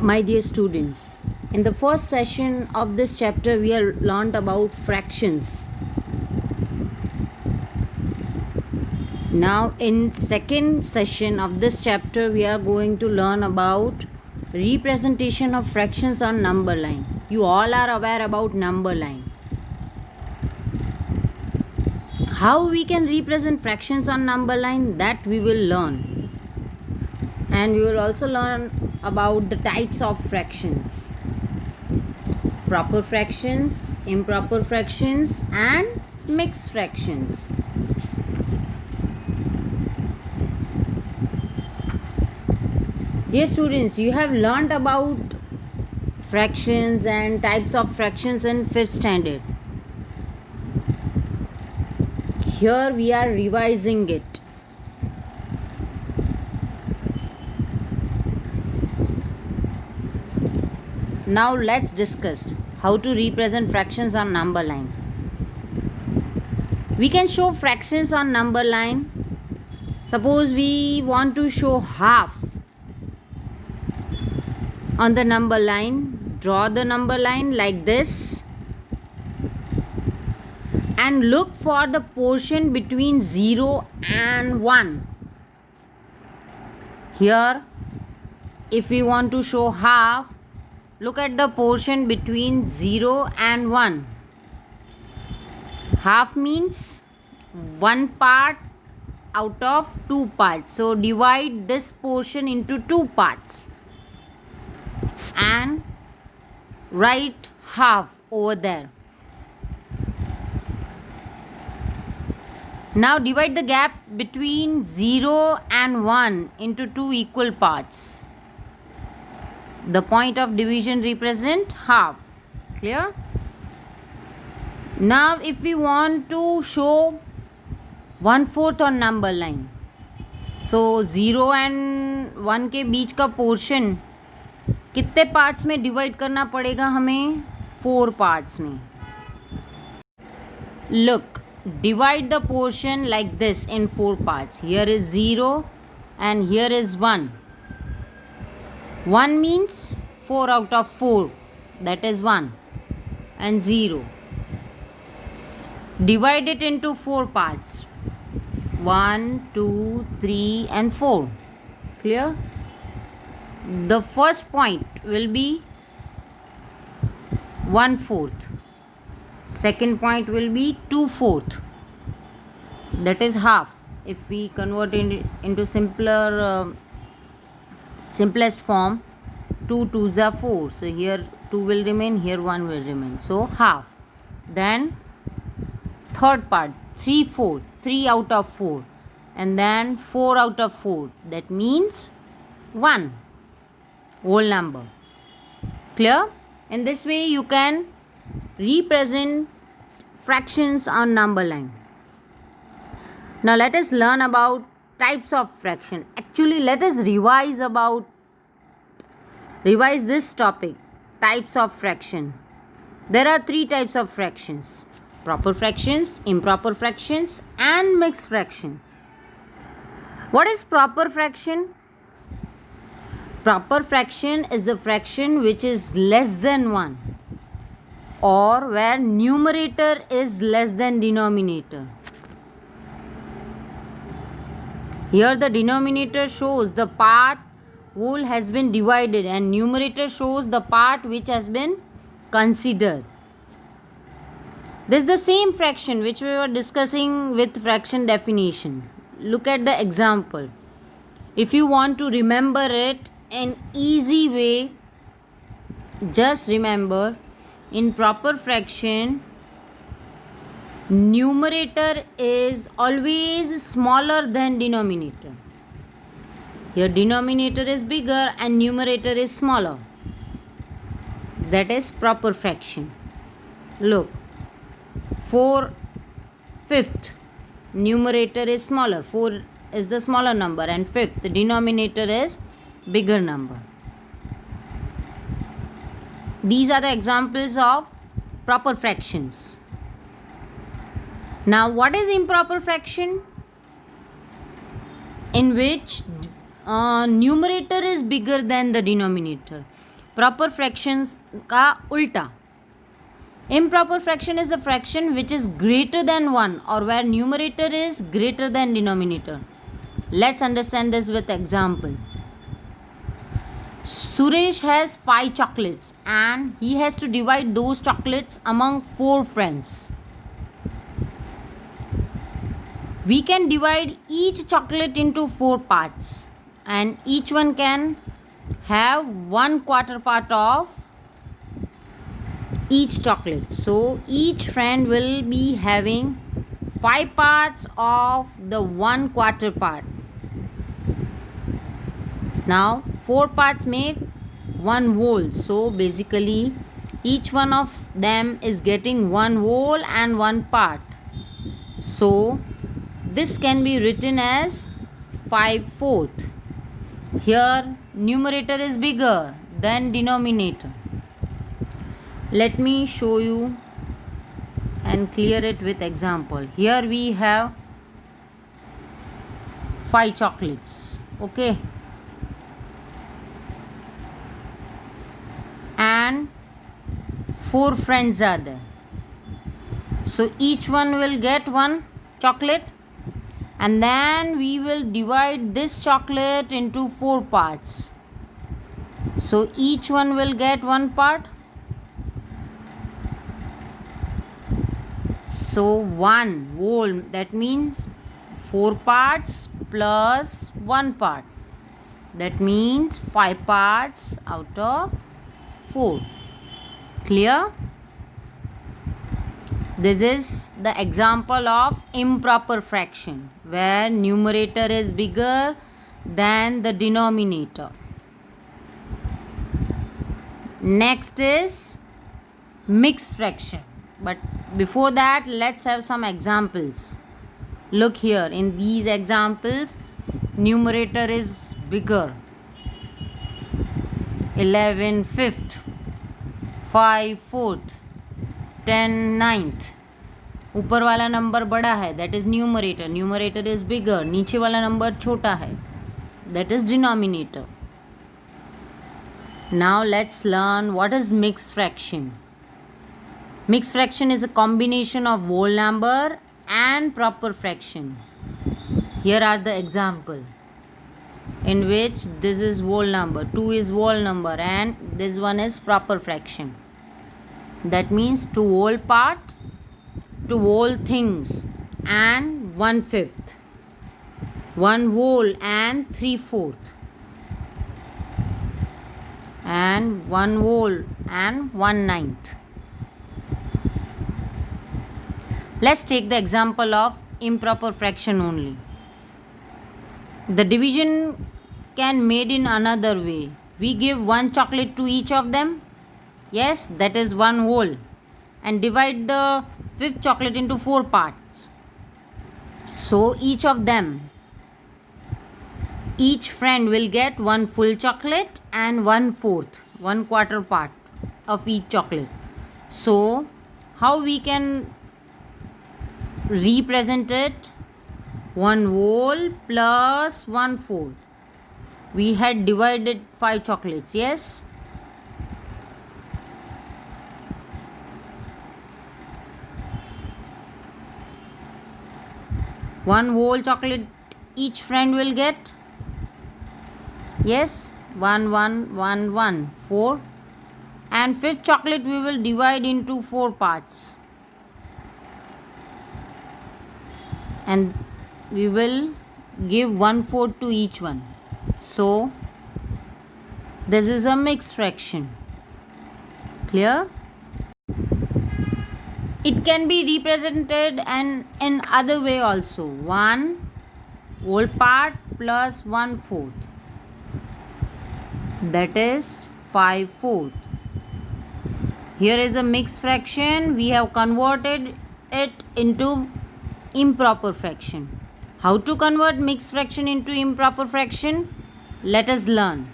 My dear students, in the first session of this chapter we have learnt about fractions. Now in second session of this chapter we are going to learn about representation of fractions on number line. You all are aware about number line. How we can represent fractions on number line, that we will learn. And we will also learn about the types of fractions: proper fractions, improper fractions, and mixed fractions. Dear students, you have learnt about fractions and types of fractions in 5th standard. Here we are revising it. Now let's discuss how to represent fractions on number line. We can show fractions on number line. Suppose we want to show half on the number line. Draw the number line like this and look for the portion between 0 and 1. Here, if we want to show half, look at the portion between 0 and 1. Half means one part out of two parts. So divide this portion into two parts and write half over there. Now divide the gap between 0 and 1 into two equal parts. The point of division represent half. Clear? Now if we want to show 1/4 on number line, so 0 and 1 के बीच का portion कितने parts में divide करना पड़ेगा हमें? 4 parts में. Look, divide the portion like this in 4 parts. Here is 0 and here is 1. 1 means 4 out of 4, that is 1, and 0. Divide it into 4 parts. 1, 2, 3 and 4. Clear? The first point will be 1/4. Second point will be 2/4. That is half. If we convert it into simplest form, 2 2s are 4. So here 2 will remain, here 1 will remain. So half. Then third part, 3/4. 3 out of 4. And then 4 out of 4. That means 1. Whole number. Clear? In this way you can represent fractions on number line. Now let us learn about types of fraction. Actually, let us revise this topic, types of fraction. There are 3 types of fractions: proper fractions, improper fractions, and mixed fractions. What is proper fraction? Proper fraction is a fraction which is less than 1, or where numerator is less than denominator. Here the denominator shows the part whole has been divided and numerator shows the part which has been considered. This is the same fraction which we were discussing with fraction definition. Look at the example. If you want to remember it in easy way, just remember, in proper fraction, numerator is always smaller than denominator. Here denominator is bigger and numerator is smaller. That is proper fraction. Look, 4/5. Numerator is smaller. 4 is the smaller number and 5th, the denominator is bigger number. These are the examples of proper fractions. Now what is improper fraction? In which numerator is bigger than the denominator. Proper fractions का उल्टा. Improper fraction is the fraction which is greater than 1 or where numerator is greater than denominator. Let's understand this with example. Suresh has 5 chocolates and he has to divide those chocolates among 4 friends. We can divide each chocolate into 4 parts and each one can have 1/4 part of each chocolate. So each friend will be having 5 parts of the 1/4 part. Now 4 parts make one whole. So basically each one of them is getting one whole and one part. So this can be written as 5/4. Here numerator is bigger than denominator. Let me show you and clear it with example. Here we have 5 chocolates. Okay. And 4 friends are there. So each one will get one chocolate and then we will divide this chocolate into 4 parts. So each one will get one part. So one whole, that means 4 parts plus 1 part. That means 5 parts out of 4. Clear? This is the example of improper fraction where numerator is bigger than the denominator. Next is mixed fraction. But before that, let's have some examples. Look here, in these examples, numerator is bigger. 11/5, 5/4, 10/9. ऊपर वाला number बड़ा है, that is numerator. Numerator is bigger. नीचे वाला number छोटा है, that is denominator. Now let's learn what is mixed fraction. Mixed fraction is a combination of whole number and proper fraction. Here are the example in which this is whole number, 2 is whole number and this one is proper fraction. That means 2 whole part, 2 whole things and 1/5. 1 whole and 3/4. And 1 whole and 1/9. Let's take the example of improper fraction only. The division can made in another way. We give 1 chocolate to each of them. Yes, that is 1 whole. And divide the 5th chocolate into 4 parts. So each of them, each friend will get 1 full chocolate and 1/4, 1/4 part of each chocolate. So how we can represent it? 1 whole plus 1/4. We had divided 5 chocolates, yes? One whole chocolate each friend will get. Yes, 1 1 1 1 4. And 5th chocolate we will divide into 4 parts. And we will give 1/4 to each one. So this is a mixed fraction. Clear? It can be represented and in other way also. 1 whole part plus 1/4. That is 5/4. Here is a mixed fraction. We have converted it into improper fraction. How to convert mixed fraction into improper fraction? Let us learn.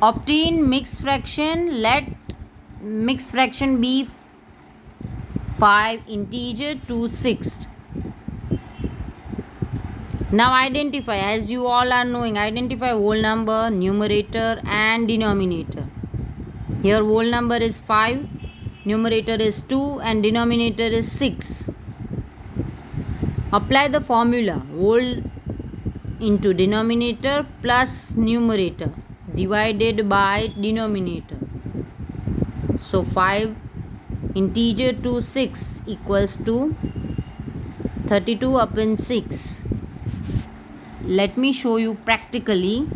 Obtain mixed fraction. Let mixed fraction be 5 integer to 6th. Now identify, as you all are knowing, identify whole number, numerator and denominator. Here whole number is 5, numerator is 2 and denominator is 6. Apply the formula whole into denominator plus numerator divided by denominator. So 5 integer to 6 equals to 32 upon 6. Let me show you practically.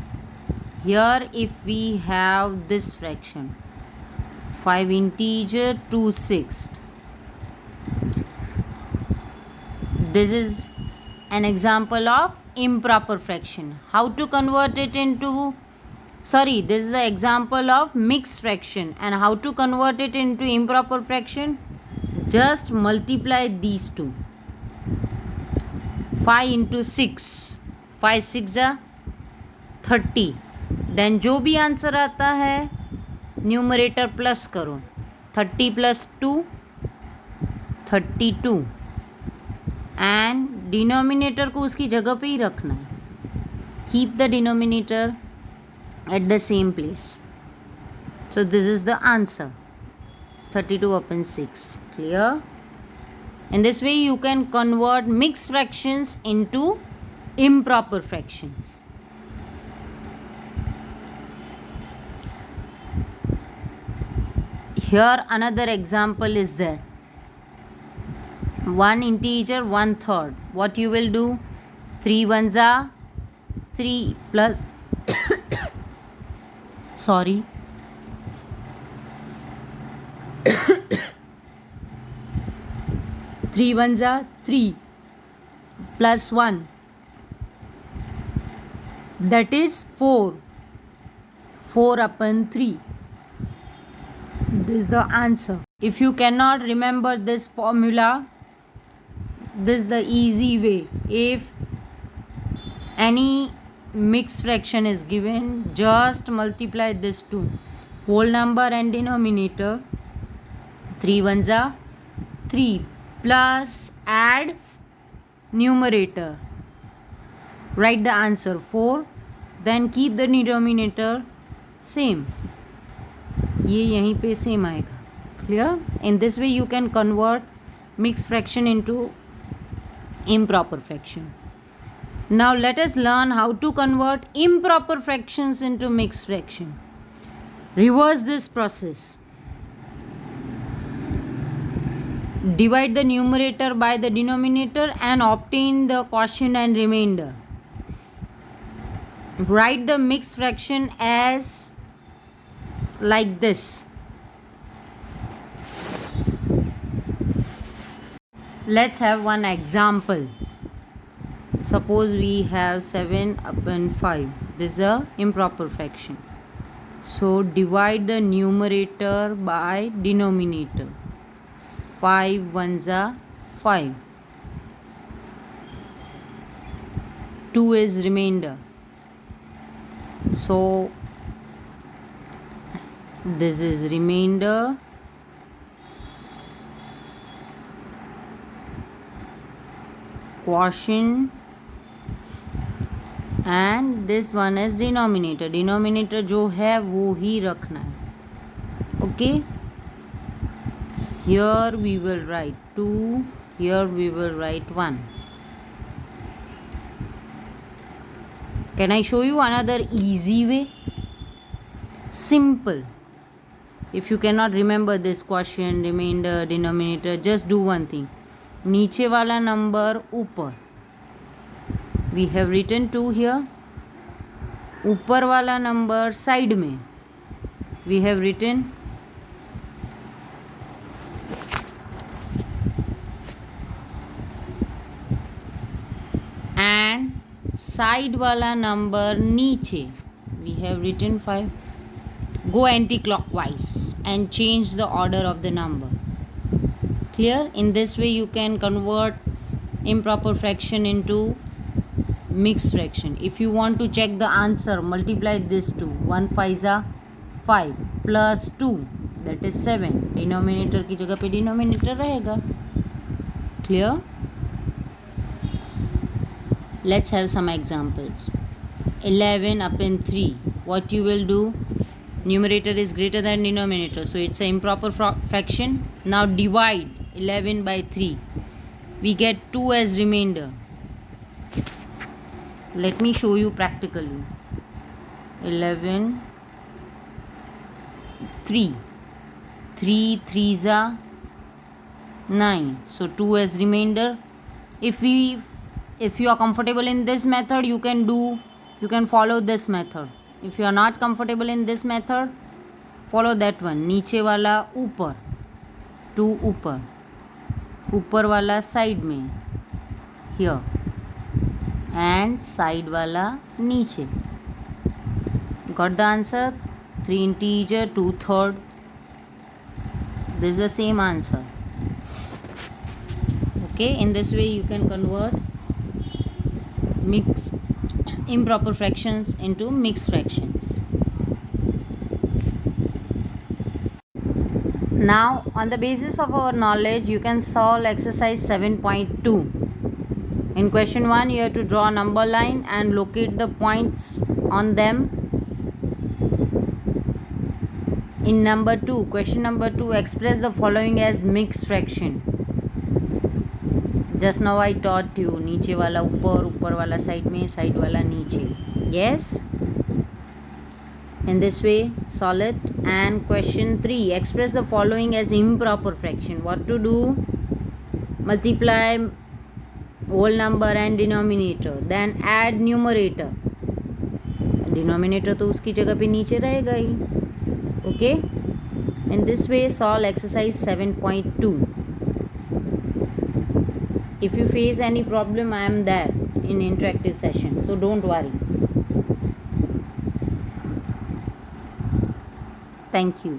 Here if we have this fraction 5 integer to 6, this is an example of improper fraction. How to convert it into, this is the example of mixed fraction, and how to convert it into improper fraction? Just multiply these two. 5 into 6, 5 6 जा 30. Then जो भी answer आता है numerator plus करो. 30 plus 2 32 and denominator को उसकी जगह पे ही रखना है. Keep the denominator at the same place. So this is the answer, 32 upon 6. Clear? In this way you can convert mixed fractions into improper fractions. Here another example is there. One integer 1/3. What you will do? 3 ones are 3 plus 3 ones are 3 plus 1, that is 4. 4 upon 3. This is the answer. If you cannot remember this formula, this is the easy way. If any mixed fraction is given, just multiply this two, whole number and denominator. 3 ones are 3 plus add numerator, write the answer 4, then keep the denominator same. ये यहीं पे same आएगा. Clear? In this way you can convert mixed fraction into improper fraction. Now let us learn how to convert improper fractions into mixed fraction. Reverse this process. Divide the numerator by the denominator and obtain the quotient and remainder. Write the mixed fraction as like this. Let's have one example. Suppose we have 7 upon 5. This is a improper fraction. So divide the numerator by denominator. 5 ones are 5. 2 is remainder. So this is remainder. Quotient. And this one is denominator. Denominator जो है वो ही रखना है. Okay. Here we will write 2. Here we will write 1. Can I show you another easy way? Simple. If you cannot remember this quotient, remainder, denominator, just do one thing. नीचे वाला number ऊपर. We have written 2 here. ऊपर वाला number side में. We have written and side वाला number नीचे. We have written 5. Go anti-clockwise and change the order of the number. Clear? In this way you can convert improper fraction into mixed fraction. If you want to check the answer, multiply this two. 1 5 are 5 plus 2, that is 7. Denominator की जगह पे denominator रहेगा. Clear? Let's have some examples. 11 up in 3. What you will do? Numerator is greater than denominator, so it's an improper fraction. Now divide 11 by 3. We get 2 as remainder. Let me show you practically. 11 3. 3 3s are 9. So 2 as remainder. If you are comfortable in this method, you can follow this method. If you are not comfortable in this method, follow that one. नीचे वाला ऊपर, 2 ऊपर वाला side में, here, and side वाला नीचे. Got the answer? 3 integer, 2/3. This is the same answer. Okay, in this way you can convert improper fractions into mixed fractions. Now, on the basis of our knowledge, you can solve exercise 7.2. In question 1, you have to draw a number line and locate the points on them. In number 2, question number 2, express the following as mixed fraction. Just now I taught you, नीचे वाला ऊपर, ऊपर वाला side में, side वाला नीचे. Yes? In this way, solve it. And question 3, express the following as improper fraction. What to do? Multiply whole number and denominator. Then add numerator. Denominator तो उसकी जगह पे नीचे रहेगा ही. Okay? In this way, solve exercise 7.2. If you face any problem, I am there in interactive session, so don't worry. Thank you.